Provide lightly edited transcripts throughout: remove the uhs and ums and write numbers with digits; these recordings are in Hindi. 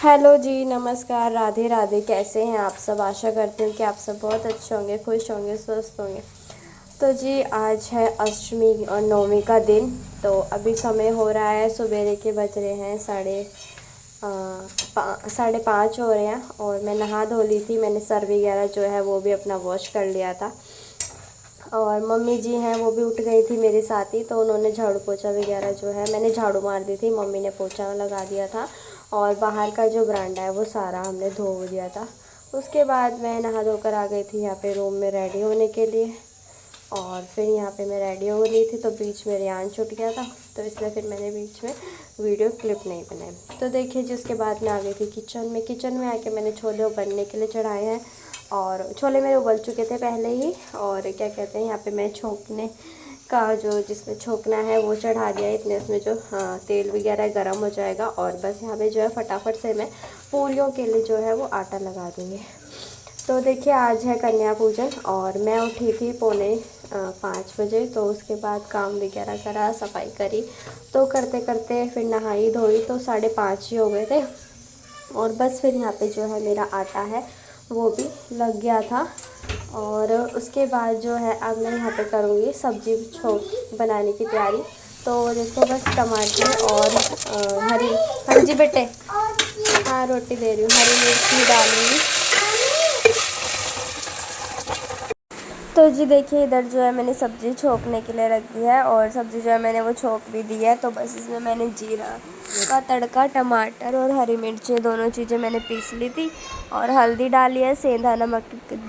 हेलो जी, नमस्कार, राधे राधे। कैसे हैं आप सब? आशा करती हूँ कि आप सब बहुत अच्छे होंगे, खुश होंगे, स्वस्थ होंगे। तो जी आज है अष्टमी और नवमी का दिन। तो अभी समय हो रहा है, सवेरे के बज रहे हैं साढ़े पाँच हो रहे हैं। और मैं नहा धो ली थी, मैंने सर वगैरह जो है वो भी अपना वॉश कर लिया था। और मम्मी जी हैं वो भी उठ गई थी मेरे साथ ही, तो उन्होंने झाड़ू पोछा वगैरह जो है, मैंने झाड़ू मार दी थी, मम्मी ने पोछा लगा दिया था। और बाहर का जो बरांडा है वो सारा हमने धो दिया था। उसके बाद मैं नहा धोकर आ गई थी यहाँ पे रूम में रेडी होने के लिए। और फिर यहाँ पे मैं रेडी हो गई थी, तो बीच में रेहान छूट गया था, तो इसलिए फिर मैंने बीच में वीडियो क्लिप नहीं बनाई। तो देखिए, जिसके बाद मैं आ गई थी किचन में आके मैंने छोले उबलने के लिए चढ़ाए हैं। और छोले मेरे उबल चुके थे पहले ही। और क्या कहते हैं, यहाँ पे मैं छोंकने का जो जिसमें छोंकना है वो चढ़ा दिया है। इतने उसमें जो तेल वगैरह गर्म हो जाएगा। और बस यहाँ पे जो है फटाफट से मैं पूरियों के लिए जो है वो आटा लगा दूँगी। तो देखिए, आज है कन्या पूजन और मैं उठी थी पौने 5 बजे। तो उसके बाद काम वगैरह करा, सफाई करी, तो करते करते फिर नहाई धोई तो 5:30 ही हो गए थे। और बस फिर यहाँ पे जो है मेरा आटा है वो भी लग गया था। और उसके बाद जो है अब मैं यहाँ पे करूँगी सब्जी छोंक बनाने की तैयारी। तो देखो, बस टमाटर और हरी, हाँ जी बेटे, हाँ रोटी दे रही हूँ, हरी मिर्ची डालूँगी। तो जी देखिए, इधर जो है मैंने सब्ज़ी छोंकने के लिए रख दी है। और सब्ज़ी जो है मैंने वो छोंक भी दी है। तो बस इसमें मैंने जीरा का तड़का, टमाटर और हरी मिर्ची दोनों चीज़ें मैंने पीस ली थी। और हल्दी डाली है, सेंधा नमक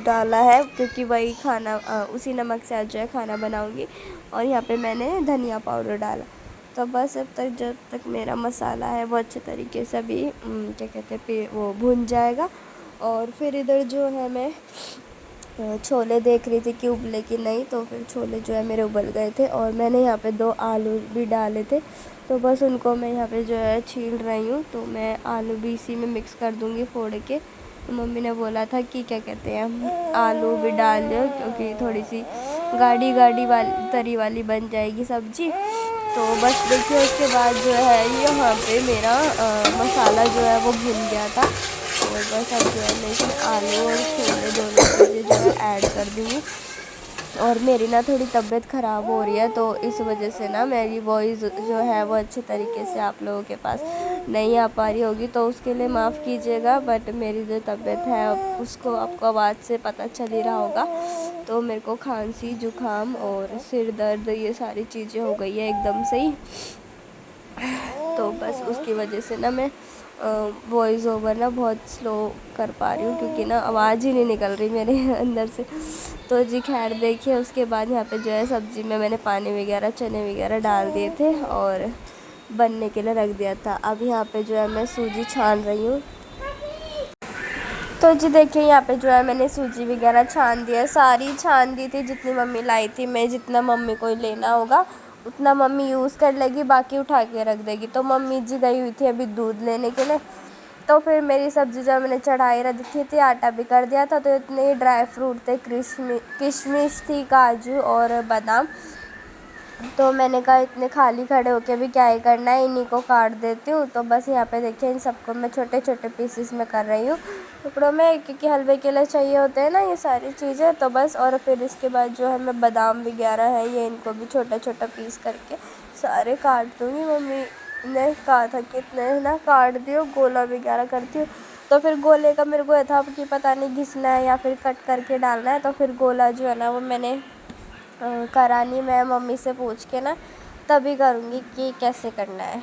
डाला है, क्योंकि वही खाना उसी नमक से आज जो है खाना बनाऊँगी। और यहाँ पे मैंने धनिया पाउडर डाला। तो बस जब तक मेरा मसाला है वो अच्छे तरीके से अभी क्या कहते हैं वो भुन जाएगा। और फिर इधर जो है मैं छोले देख रही थी कि उबले कि नहीं। तो फिर छोले जो है मेरे उबल गए थे। और मैंने यहाँ पे 2 आलू भी डाले थे, तो बस उनको मैं यहाँ पे जो है छील रही हूँ। तो मैं आलू भी इसी में मिक्स कर दूँगी फोड़ के। तो मम्मी ने बोला था कि क्या कहते हैं, आलू भी डाल दो, क्योंकि थोड़ी सी गाढ़ी गाढ़ी वाली तरी वाली बन जाएगी सब्ज़ी। तो बस देखिए, उसके बाद जो है यहाँ पे मेरा मसाला जो है वो भुन गया था। और बस अब जो है मैं इसमें आलू और छोले दोनों चीज़ें जो है ऐड कर दूँगी। और मेरी ना थोड़ी तबीयत ख़राब हो रही है, तो इस वजह से ना मेरी वॉइस जो है वो अच्छे तरीके से आप लोगों के पास नहीं आ पा रही होगी, तो उसके लिए माफ़ कीजिएगा। बट मेरी जो तबीयत है उसको आपको आवाज़ से पता चल ही रहा होगा। तो मेरे को खांसी, जुकाम और सिर दर्द, ये सारी चीज़ें हो गई है एकदम से ही। तो बस उसकी वजह से ना मैं वॉइस ओवर ना बहुत स्लो कर पा रही हूँ, क्योंकि ना आवाज़ ही नहीं निकल रही मेरे अंदर से। तो जी खैर, देखिए उसके बाद यहाँ पे जो है सब्ज़ी में मैंने पानी वगैरह, चने वगैरह डाल दिए थे और बनने के लिए रख दिया था। अब यहाँ पे जो है मैं सूजी छान रही हूँ। तो जी देखिए, यहाँ पे जो है मैंने सूजी वगैरह छान दी है, सारी छान दी थी जितनी मम्मी लाई थी। मैं जितना मम्मी को लेना होगा उतना मम्मी यूज़ कर लेगी, बाकी उठा के रख देगी। तो मम्मी जी गई हुई थी अभी दूध लेने के लिए। तो फिर मेरी सब्ज़ी जो मैंने चढ़ाई रखी थी, आटा भी कर दिया था। तो इतने ड्राई फ्रूट थे, किशमिश थी, काजू और बादाम। तो मैंने कहा इतने खाली खड़े होके भी क्या ही करना है, इन्हीं को काट देती हूँ। तो बस यहाँ पे देखिए, इन सबको मैं छोटे छोटे पीसेस में कर रही हूँ टुकड़ों में, क्योंकि हलवे के लिए चाहिए होते हैं ना ये सारी चीज़ें। तो बस, और फिर इसके बाद जो है मैं बादाम वगैरह है ये इनको भी छोटा छोटा पीस करके सारे काट दूँगी। मम्मी ने कहा था कि इतने ना काट दियो, गोला वगैरह करती हूँ। तो फिर गोले का मेरे को ये था कि पता नहीं घिसना है या फिर कट करके डालना है। तो फिर गोला जो है ना वो मैंने करानी, मैं मम्मी से पूछ के ना तभी करूँगी कि कैसे करना है।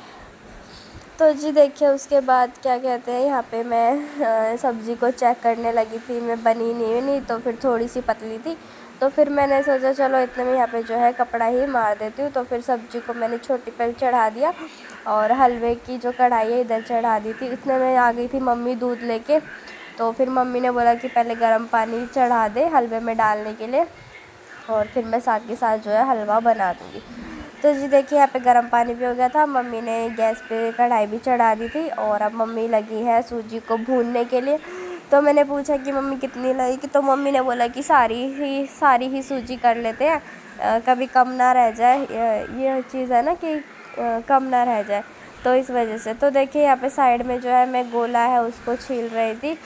तो जी देखिए, उसके बाद क्या कहते हैं, यहाँ पे मैं सब्ज़ी को चेक करने लगी थी, मैं बनी नहीं तो फिर थोड़ी सी पतली थी। तो फिर मैंने सोचा चलो इतने में यहाँ पे जो है कपड़ा ही मार देती हूँ। तो फिर सब्ज़ी को मैंने छोटी पर चढ़ा दिया और हलवे की जो कढ़ाई है इधर चढ़ा दी थी। इतने में आ गई थी मम्मी दूध लेके। तो फिर मम्मी ने बोला कि पहले गर्म पानी चढ़ा दे हलवे में डालने के लिए, और फिर मैं साथ के साथ जो है हलवा बना दूँगी। तो जी देखिए, यहाँ पे गर्म पानी भी हो गया था, मम्मी ने गैस पे कढ़ाई भी चढ़ा दी थी। और अब मम्मी लगी है सूजी को भूनने के लिए। तो मैंने पूछा कि मम्मी कितनी लगेगी, तो मम्मी ने बोला कि सारी ही सूजी कर लेते हैं, कभी कम ना रह जाए। ये चीज़ है ना कि कम ना रह जाए। तो इस वजह से। तो देखिए यहाँ पे साइड में जो है मैं गोला है उसको छील रही थी,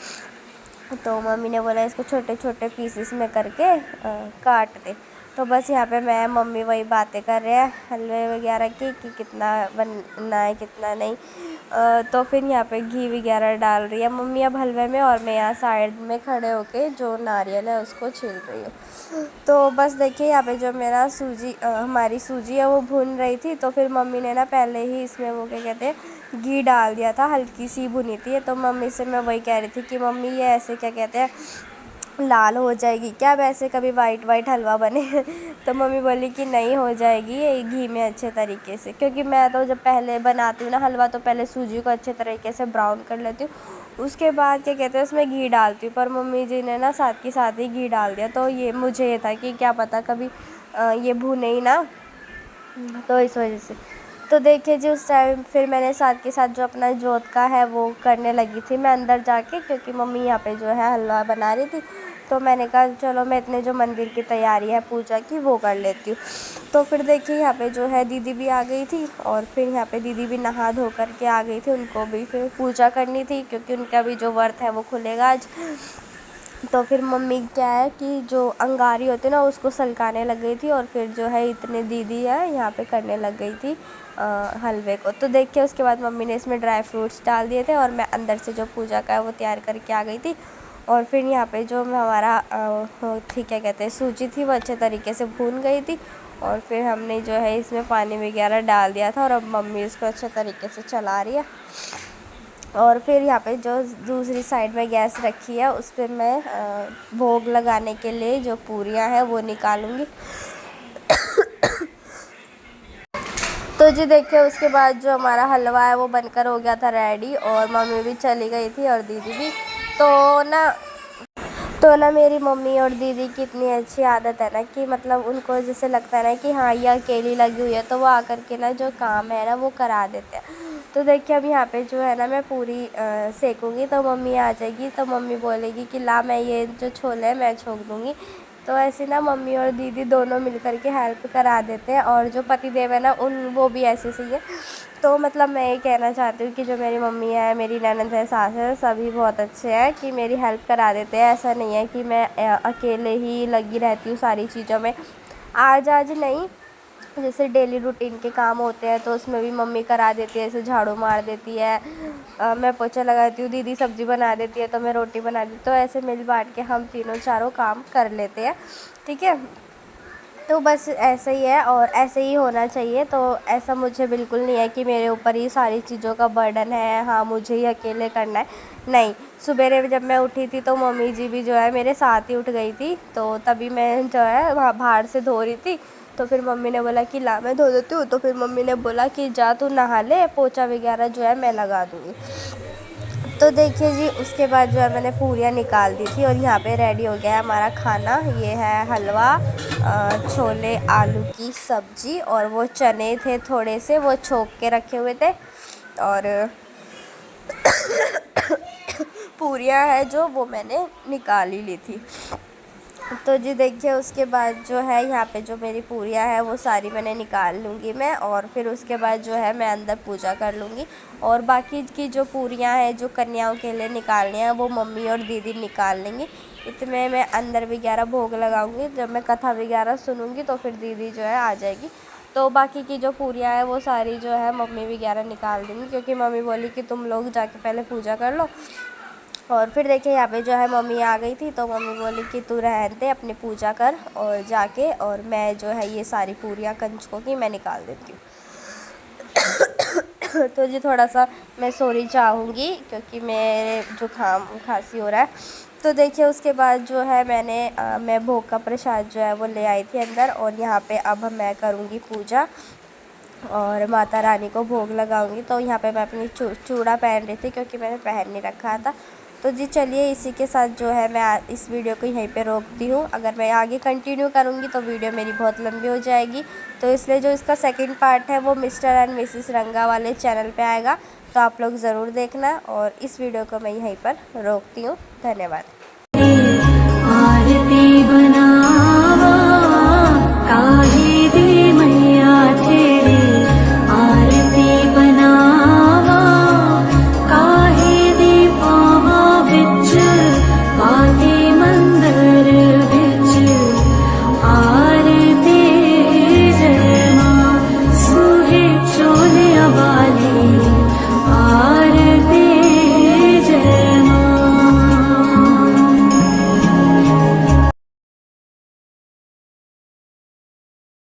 तो मम्मी ने बोला इसको छोटे छोटे पीसेस में करके काट दे। तो बस यहाँ पे मैं मम्मी वही बातें कर रहे हैं हलवे वगैरह की कि कितना बनना है कितना नहीं। तो फिर यहाँ पे घी वगैरह डाल रही है मम्मी अब हलवे में, और मैं यहाँ साइड में खड़े होके जो नारियल है उसको छील रही हूँ। तो बस देखिए यहाँ पे जो मेरा हमारी सूजी है वो भून रही थी, तो फिर मम्मी ने ना पहले ही इसमें वो क्या कहते हैं घी डाल दिया था, हल्की सी भुनी थी। तो मम्मी से मैं वही कह रही थी कि मम्मी ये ऐसे क्या कहते हैं लाल हो जाएगी क्या, वैसे कभी वाइट वाइट हलवा बने तो मम्मी बोली कि नहीं हो जाएगी ये घी में अच्छे तरीके से, क्योंकि मैं तो जब पहले बनाती हूँ ना हलवा तो पहले सूजी को अच्छे तरीके से ब्राउन कर लेती हूँ, उसके बाद क्या कहते हैं उसमें घी डालती हूँ। पर मम्मी जी ने ना साथ के साथ ही घी डाल दिया, तो ये मुझे ये था कि क्या पता कभी ये भुने ही ना, तो इस वजह से। तो देखिए जी उस टाइम फिर मैंने साथ के साथ जो अपना जोत का है वो करने लगी थी मैं अंदर जाके, क्योंकि मम्मी यहाँ पे जो है हलवा बना रही थी। तो मैंने कहा चलो मैं इतने जो मंदिर की तैयारी है पूजा की वो कर लेती हूँ। तो फिर देखिए यहाँ पे जो है दीदी भी आ गई थी, और फिर यहाँ पे दीदी भी नहा धो कर के आ गई थी, उनको भी फिर पूजा करनी थी क्योंकि उनका भी जो व्रत है वो खुलेगा आज। तो फिर मम्मी क्या है कि जो अंगारी होती है ना उसको सलकाने लग गई थी, और फिर जो है इतने दीदी है यहाँ पे करने लग गई थी हलवे को। तो देखिए उसके बाद मम्मी ने इसमें ड्राई फ्रूट्स डाल दिए थे, और मैं अंदर से जो पूजा का है वो तैयार करके आ गई थी। और फिर यहाँ पे जो हमारा थी क्या कहते हैं सूजी थी वो अच्छे तरीके से भून गई थी, और फिर हमने जो है इसमें पानी वगैरह डाल दिया था, और अब मम्मी इसको अच्छे तरीके से चला रही है। और फिर यहाँ पे जो दूसरी साइड में गैस रखी है उस पर मैं भोग लगाने के लिए जो पूरियाँ हैं वो निकालूंगी। तो जी देखिए उसके बाद जो हमारा हलवा है वो बनकर हो गया था रेडी, और मम्मी भी चली गई थी और दीदी भी। तो ना मेरी मम्मी और दीदी की इतनी अच्छी आदत है ना कि मतलब उनको जैसे लगता है ना कि हाँ ये अकेली लगी हुई है, तो वो आकर के ना जो काम है ना वो करा देते हैं। तो देखिए अब यहाँ पे जो है ना मैं पूरी सेकूँगी, तो मम्मी आ जाएगी, तो मम्मी बोलेगी कि ला मैं ये जो छोले हैं मैं छोक दूँगी। तो ऐसे ना मम्मी और दीदी दोनों मिल कर के हेल्प करा देते हैं, और जो पति देव है ना वो भी ऐसे ही है। तो मतलब मैं ये कहना चाहती हूँ कि जो मेरी मम्मी है, मेरी ननद है, सास है, सभी बहुत अच्छे हैं कि मेरी हेल्प करा देते हैं। ऐसा नहीं है कि मैं अकेले ही लगी रहती हूँ सारी चीज़ों में। आज नहीं, जैसे डेली रूटीन के काम होते हैं तो उसमें भी मम्मी करा देती है, जैसे झाड़ू मार देती है, मैं पोछा लगाती हूँ, दीदी सब्ज़ी बना देती है, तो मैं रोटी बना देती हूँ। तो ऐसे मिल बांट के हम तीनों चारों काम कर लेते हैं, ठीक है। तो बस ऐसे ही है और ऐसे ही होना चाहिए। तो ऐसा मुझे बिल्कुल नहीं है कि मेरे ऊपर ही सारी चीज़ों का बर्डन है, हाँ मुझे ही अकेले करना है, नहीं। सुबह जब मैं उठी थी तो मम्मी जी भी जो है मेरे साथ ही उठ गई थी, तो तभी मैं जो है वहाँ बाहर से धो रही थी। तो फिर मम्मी ने बोला कि ला मैं धो देती हूँ, तो फिर मम्मी ने बोला कि जा तू नहा ले, पोछा वगैरह जो है मैं लगा दूँगी। तो देखिए जी उसके बाद जो है मैंने पूरियाँ निकाल दी थी, और यहाँ पे रेडी हो गया है हमारा खाना। ये है हलवा, छोले आलू की सब्ज़ी, और वो चने थे थोड़े से वो छोक के रखे हुए थे, और पूरियाँ है जो वो मैंने निकाल ही ली थी। तो जी देखिए उसके बाद जो है यहाँ पे जो मेरी पूरियाँ है वो सारी मैंने निकाल लूँगी मैं, और फिर उसके बाद जो है मैं अंदर पूजा कर लूँगी। और बाकी की जो पूरियाँ हैं जो कन्याओं के लिए निकालनी हैं वो मम्मी और दीदी निकाल लेंगी। इतने मैं अंदर वगैरह भोग लगाऊँगी, जब मैं कथा वगैरह सुनूँगी तो फिर दीदी जो है आ जाएगी। तो बाकी की जो पूरियाँ हैं वो सारी जो है मम्मी वगैरह निकाल देंगी, क्योंकि मम्मी बोली कि तुम लोग जाके पहले पूजा कर लो। और फिर देखिए यहाँ पे जो है मम्मी आ गई थी, तो मम्मी बोली कि तू रहने दे अपनी पूजा कर और जाके, और मैं जो है ये सारी पूरियाँ कंजकों की मैं निकाल देती हूँ। तो जी थोड़ा सा मैं सॉरी चाहूँगी क्योंकि मेरे जुकाम खांसी हो रहा है। तो देखिए उसके बाद जो है मैं भोग का प्रसाद जो है वो ले आई थी अंदर, और यहाँ पे अब मैं करूँगी पूजा और माता रानी को भोग लगाऊंगी। तो यहाँ पे मैं अपनी चूड़ा पहन रही थी क्योंकि मैंने पहन नहीं रखा था। तो जी चलिए इसी के साथ जो है मैं इस वीडियो को यहीं पे रोकती हूँ। अगर मैं आगे कंटिन्यू करूँगी तो वीडियो मेरी बहुत लंबी हो जाएगी, तो इसलिए जो इसका सेकंड पार्ट है वो मिस्टर एंड मिसेस रंगा वाले चैनल पे आएगा, तो आप लोग ज़रूर देखना। और इस वीडियो को मैं यहीं पर रोकती हूँ। धन्यवाद।